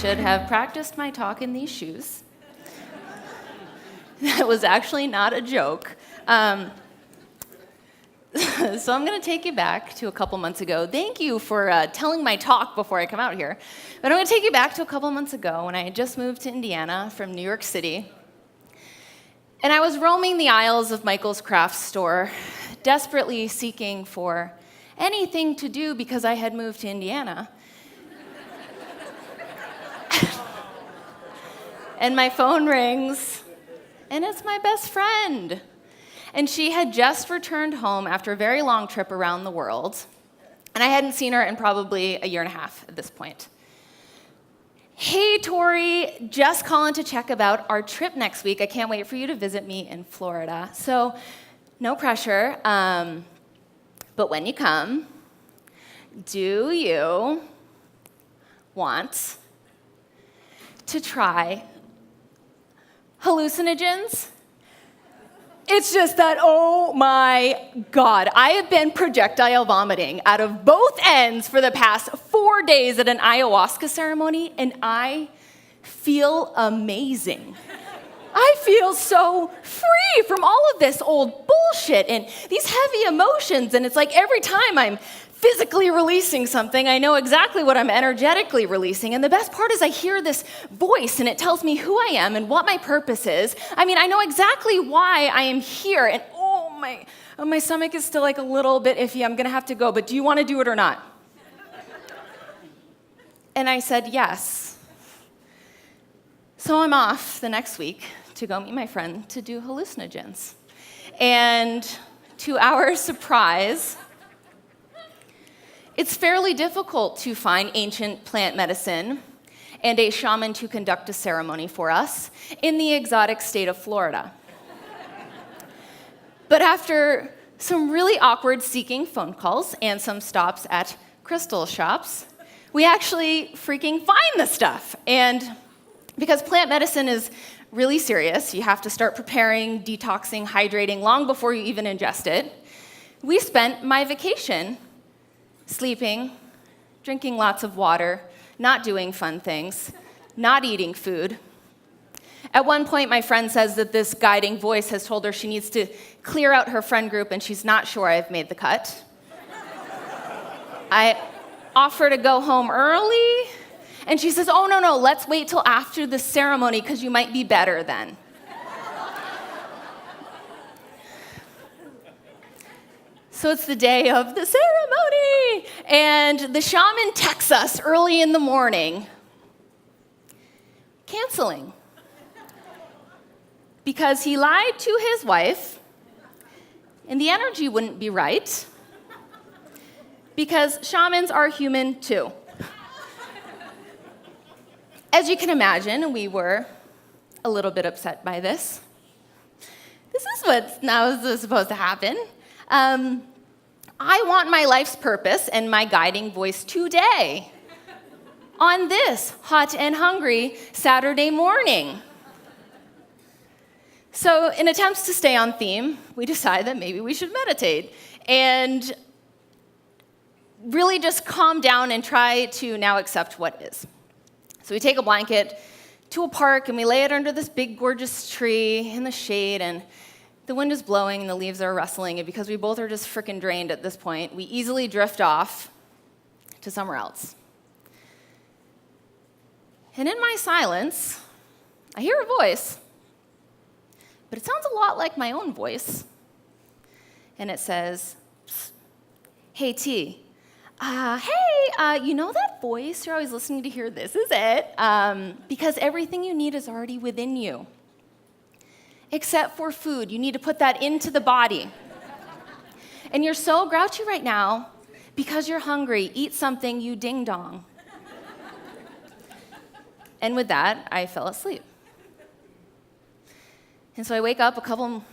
should have practiced my talk in these shoes. That was actually not a joke. So I'm going to take you back to a couple months ago. Thank you for telling my talk before I come out here. But I'm going to take you back to a couple months ago when I had just moved to Indiana from New York City. And I was roaming the aisles of Michael's craft store, desperately seeking for anything to do because I had moved to Indiana. And my phone rings, and it's my best friend. And she had just returned home after a very long trip around the world. And I hadn't seen her in probably a year and a half at this point. Hey, Tory, just calling to check about our trip next week. I can't wait for you to visit me in Florida. So, no pressure. But when you come, do you want to try hallucinogens? It's just that, oh my God, I have been projectile vomiting out of both ends for the past 4 days at an ayahuasca ceremony, and I feel amazing. I feel so free from all of this old bullshit and these heavy emotions, and it's like every time I'm physically releasing something, I know exactly what I'm energetically releasing. And the best part is I hear this voice, and it tells me who I am and what my purpose is. I mean, I know exactly why I am here. And my stomach is still like a little bit iffy. I'm going to have to go, but do you want to do it or not? And I said yes. So I'm off the next week to go meet my friend to do hallucinogens. And to our surprise, it's fairly difficult to find ancient plant medicine and a shaman to conduct a ceremony for us in the exotic state of Florida. But after some really awkward seeking phone calls and some stops at crystal shops, we actually freaking find the stuff. And because plant medicine is really serious, you have to start preparing, detoxing, hydrating long before you even ingest it, we spent my vacation sleeping, drinking lots of water, not doing fun things, not eating food. At one point, my friend says that this guiding voice has told her she needs to clear out her friend group and she's not sure I've made the cut. I offer to go home early, and she says, oh, no, let's wait till after the ceremony because you might be better then. So it's the day of the ceremony, and the shaman texts us early in the morning, canceling, because he lied to his wife, and the energy wouldn't be right, because shamans are human too. As you can imagine, we were a little bit upset by this. This is what's now supposed to happen. I want my life's purpose and my guiding voice today, on this hot and hungry Saturday morning. So in attempts to stay on theme, we decide that maybe we should meditate and really just calm down and try to now accept what is. So we take a blanket to a park and we lay it under this big, gorgeous tree in the shade, and the wind is blowing and the leaves are rustling, and because we both are just frickin' drained at this point, we easily drift off to somewhere else. And in my silence, I hear a voice, but it sounds a lot like my own voice. And it says, hey, T, you know that voice you're always listening to hear? This is it, because everything you need is already within you. Except for food. You need to put that into the body. And you're so grouchy right now because you're hungry. Eat something, you ding-dong. And with that, I fell asleep. And so I wake up a couple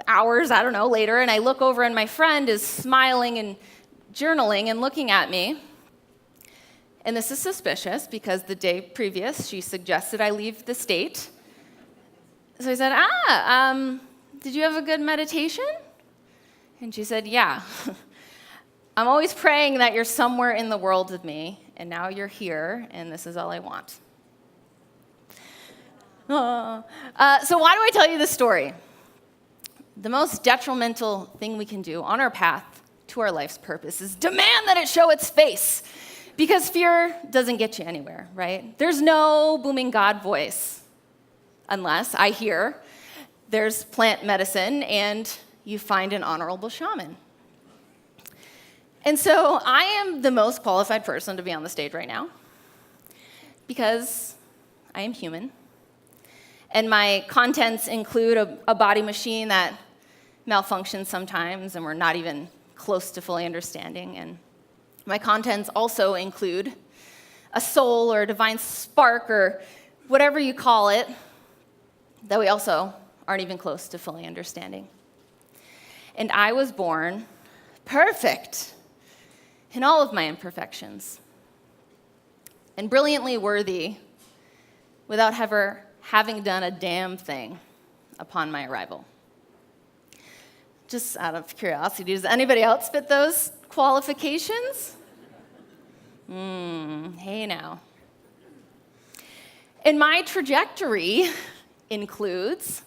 hours, later, and I look over and my friend is smiling and journaling and looking at me. And this is suspicious because the day previous, she suggested I leave the state. So I said, did you have a good meditation? And she said, yeah. I'm always praying that you're somewhere in the world with me, and now you're here, and this is all I want. So why do I tell you this story? The most detrimental thing we can do on our path to our life's purpose is demand that it show its face, because fear doesn't get you anywhere, right? There's no booming God voice, unless I hear there's plant medicine and you find an honorable shaman. And so I am the most qualified person to be on the stage right now, because I am human. And my contents include a body machine that malfunctions sometimes and we're not even close to fully understanding. And my contents also include a soul or a divine spark or whatever you call it that we also aren't even close to fully understanding. And I was born perfect in all of my imperfections and brilliantly worthy without ever having done a damn thing upon my arrival. Just out of curiosity, does anybody else fit those qualifications? Hey now. And my trajectory includes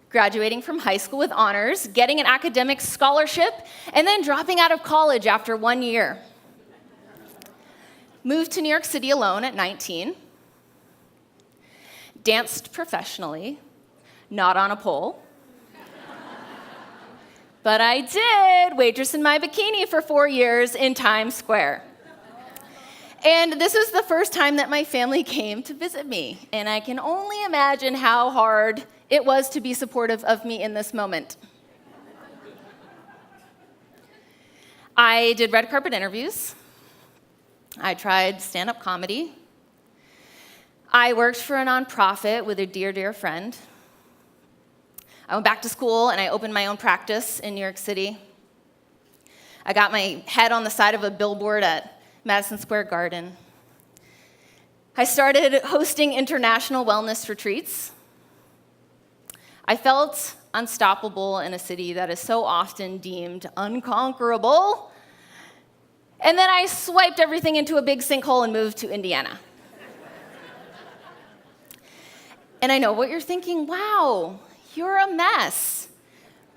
graduating from high school with honors, getting an academic scholarship, and then dropping out of college after 1 year. Moved to New York City alone at 19. Danced professionally, not on a pole. But I did waitress in my bikini for 4 years in Times Square. And this is the first time that my family came to visit me. And I can only imagine how hard it was to be supportive of me in this moment. I did red carpet interviews. I tried stand-up comedy. I worked for a nonprofit with a dear, dear friend. I went back to school and I opened my own practice in New York City. I got my head on the side of a billboard at Madison Square Garden. I started hosting international wellness retreats. I felt unstoppable in a city that is so often deemed unconquerable. And then I swiped everything into a big sinkhole and moved to Indiana. And I know what you're thinking, wow, you're a mess.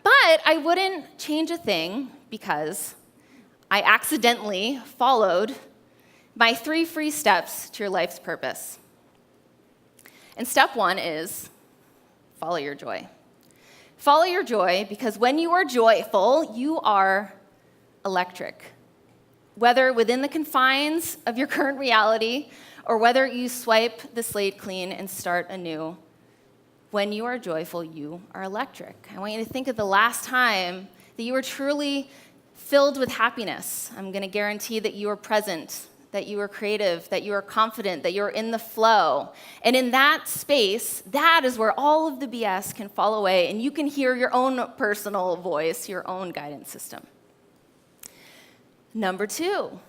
But I wouldn't change a thing because I accidentally followed my 3 free steps to your life's purpose. And step 1 is follow your joy. Follow your joy because when you are joyful, you are electric. Whether within the confines of your current reality or whether you swipe the slate clean and start anew, when you are joyful, you are electric. I want you to think of the last time that you were truly filled with happiness. I'm going to guarantee that you are present, that you are creative, that you are confident, that you're in the flow. And in that space, that is where all of the BS can fall away, and you can hear your own personal voice, your own guidance system. Number 2,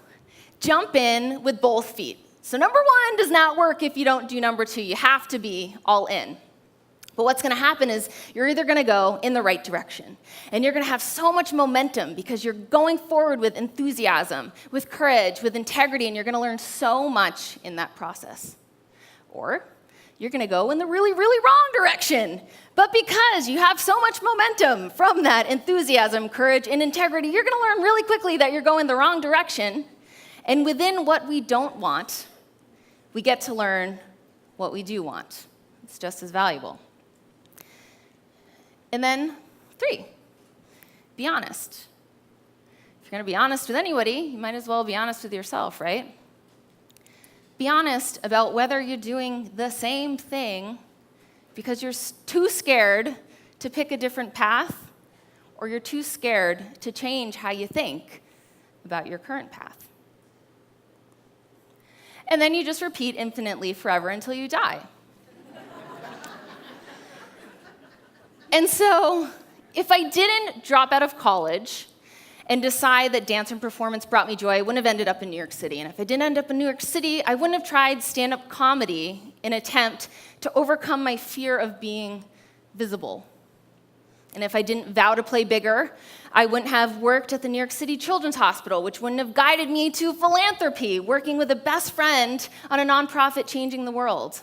jump in with both feet. So number 1 does not work if you don't do number 2. You have to be all in. But what's going to happen is you're either going to go in the right direction, and you're going to have so much momentum because you're going forward with enthusiasm, with courage, with integrity, and you're going to learn so much in that process. Or you're going to go in the really, really wrong direction. But because you have so much momentum from that enthusiasm, courage, and integrity, you're going to learn really quickly that you're going the wrong direction. And within what we don't want, we get to learn what we do want. It's just as valuable. And then 3, be honest. If you're going to be honest with anybody, you might as well be honest with yourself, right? Be honest about whether you're doing the same thing because you're too scared to pick a different path, or you're too scared to change how you think about your current path. And then you just repeat infinitely forever until you die. And so, if I didn't drop out of college and decide that dance and performance brought me joy, I wouldn't have ended up in New York City. And if I didn't end up in New York City, I wouldn't have tried stand-up comedy in an attempt to overcome my fear of being visible. And if I didn't vow to play bigger, I wouldn't have worked at the New York City Children's Hospital, which wouldn't have guided me to philanthropy, working with a best friend on a nonprofit changing the world,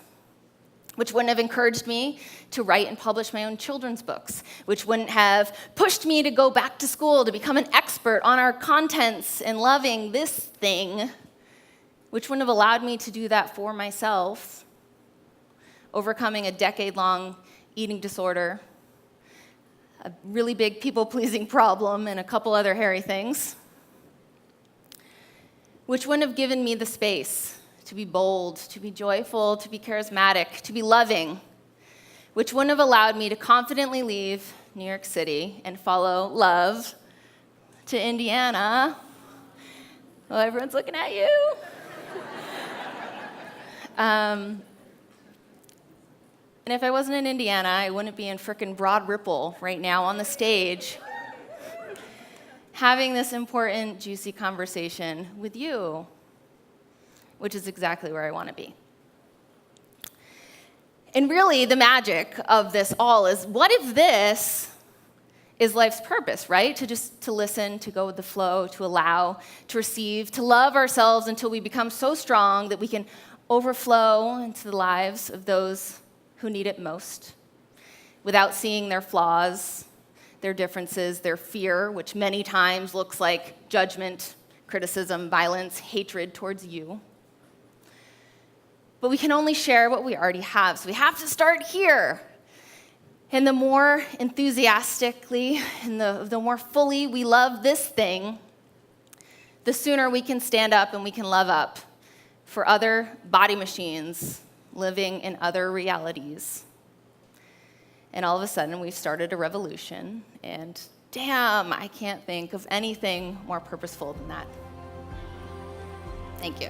which wouldn't have encouraged me to write and publish my own children's books, which wouldn't have pushed me to go back to school to become an expert on our contents and loving this thing, which wouldn't have allowed me to do that for myself, overcoming a decade-long eating disorder, a really big people-pleasing problem, and a couple other hairy things, which wouldn't have given me the space to be bold, to be joyful, to be charismatic, to be loving, which wouldn't have allowed me to confidently leave New York City and follow love to Indiana. Well, everyone's looking at you. And if I wasn't in Indiana, I wouldn't be in frickin' Broad Ripple right now on the stage having this important, juicy conversation with you, which is exactly where I want to be. And really, the magic of this all is, what if this is life's purpose, right? To listen, to go with the flow, to allow, to receive, to love ourselves until we become so strong that we can overflow into the lives of those who need it most, without seeing their flaws, their differences, their fear, which many times looks like judgment, criticism, violence, hatred towards you. But we can only share what we already have, so we have to start here. And the more enthusiastically and the more fully we love this thing, the sooner we can stand up and we can love up for other body machines living in other realities. And all of a sudden, we've started a revolution, and damn, I can't think of anything more purposeful than that. Thank you.